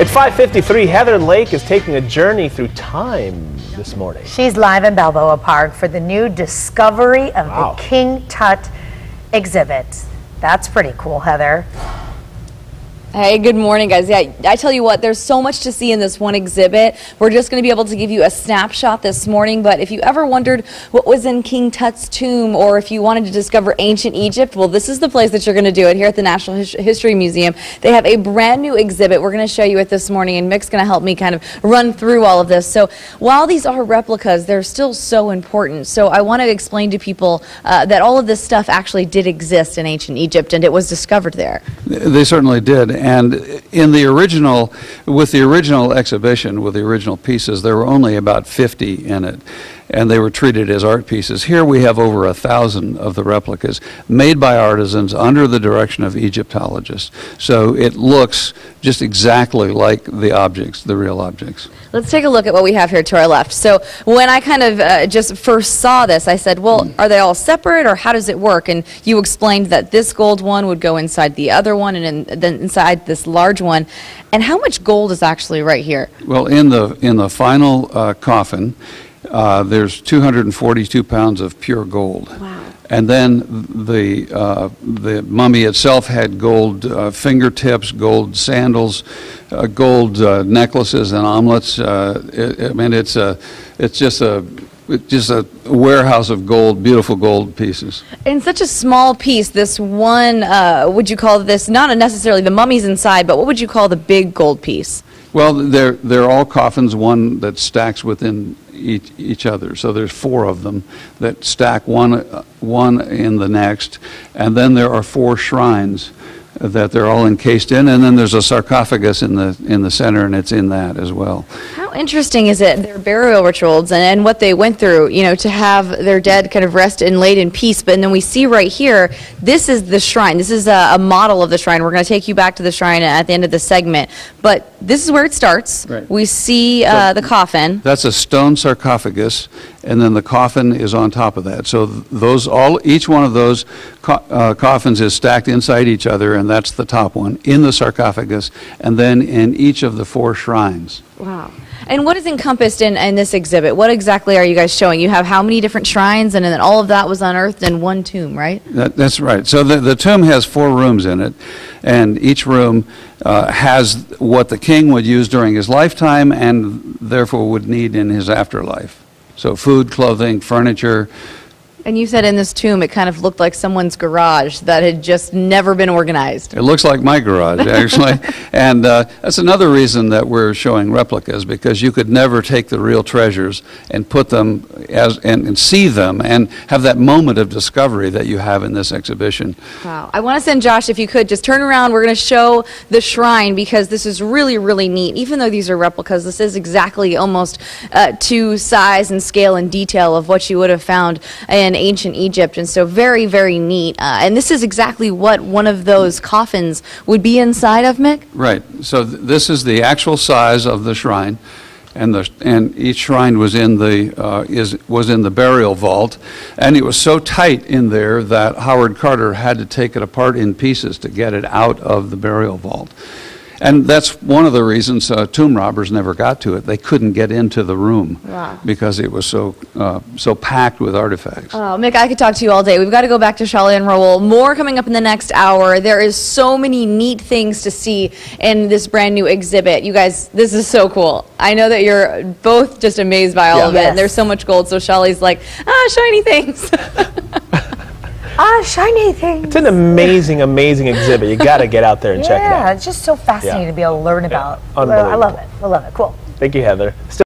At 5:53, Heather Lake is taking a journey through time this morning. She's live in Balboa Park for the new Discovery of the King Tut exhibit. That's pretty cool, Heather. Hey, good morning, guys. Yeah, I tell you what, there's so much to see in this one exhibit. We're just going to be able to give you a snapshot this morning, but if you ever wondered what was in King Tut's tomb, or if you wanted to discover ancient Egypt, well, this is the place that you're going to do it here at the National History Museum. They have a brand new exhibit. We're going to show you it this morning, and Mick's going to help me kind of run through all of this. So while these are replicas, they're still so important. So I want to explain to people that all of this stuff actually did exist in ancient Egypt, and it was discovered there. They certainly did. And in the original, with the original exhibition, with the original pieces, there were only about 50 in it, and they were treated as art pieces. Here we have over 1,000 of the replicas made by artisans under the direction of Egyptologists. So it looks just exactly like the objects, the real objects. Let's take a look at what we have here to our left. So when I kind of just first saw this, I said, well, are they all separate, or how does it work? And you explained that this gold one would go inside the other one, and then inside this large one. And how much gold is actually right here? Well, in the final coffin, there's 242 pounds of pure gold. Wow. And then the mummy itself had gold fingertips, gold sandals, gold necklaces and omelets. I mean, it's just a warehouse of gold, beautiful gold pieces. In such a small piece, this one, would you call this, not necessarily the mummies inside, but what would you call the big gold piece? Well, they're all coffins, one that stacks within each other. So there's 4 of them that stack one in the next, and then there are 4 shrines that they're all encased in, and then there's a sarcophagus in the center, and it's in that as well. How interesting is it, their burial rituals and what they went through, you know, to have their dead kind of rest and laid in peace. But then we see right here, this is the shrine. This is a model of the shrine. We're going to take you back to the shrine at the end of the segment. But this is where it starts. Right. We see the coffin. That's a stone sarcophagus, and then the coffin is on top of that. So each one of those coffins is stacked inside each other, and that's the top one in the sarcophagus, and then in each of the 4 shrines. Wow. And what is encompassed in this exhibit? What exactly are you guys showing? You have how many different shrines, and then all of that was unearthed in one tomb, right? That's right. So the tomb has 4 rooms in it, and each room has what the king would use during his lifetime and therefore would need in his afterlife. So food, clothing, furniture. And you said in this tomb it kind of looked like someone's garage that had just never been organized. It looks like my garage, actually. And that's another reason that we're showing replicas, because you could never take the real treasures and put them and see them and have that moment of discovery that you have in this exhibition. Wow. I want to send Josh, if you could, just turn around. We're going to show the shrine, because this is really, really neat. Even though these are replicas, this is exactly almost to size and scale and detail of what you would have found in ancient Egypt, and so very, very neat. And this is exactly what one of those coffins would be inside of, Mick? Right. So this is the actual size of the shrine, and each shrine was in the burial vault, and it was so tight in there that Howard Carter had to take it apart in pieces to get it out of the burial vault. And that's one of the reasons tomb robbers never got to it. They couldn't get into the room. Wow. Because it was so packed with artifacts. Oh, Mick, I could talk to you all day. We've got to go back to Shali and Raul. More coming up in the next hour. There is so many neat things to see in this brand new exhibit. You guys, this is so cool. I know that you're both just amazed by all of it. And there's so much gold, so Shali's like, shiny things. Shiny things. It's an amazing, amazing exhibit. You got to get out there and check it out. Yeah, it's just so fascinating to be able to learn about. Unbelievable. I love it. I love it. Cool. Thank you, Heather.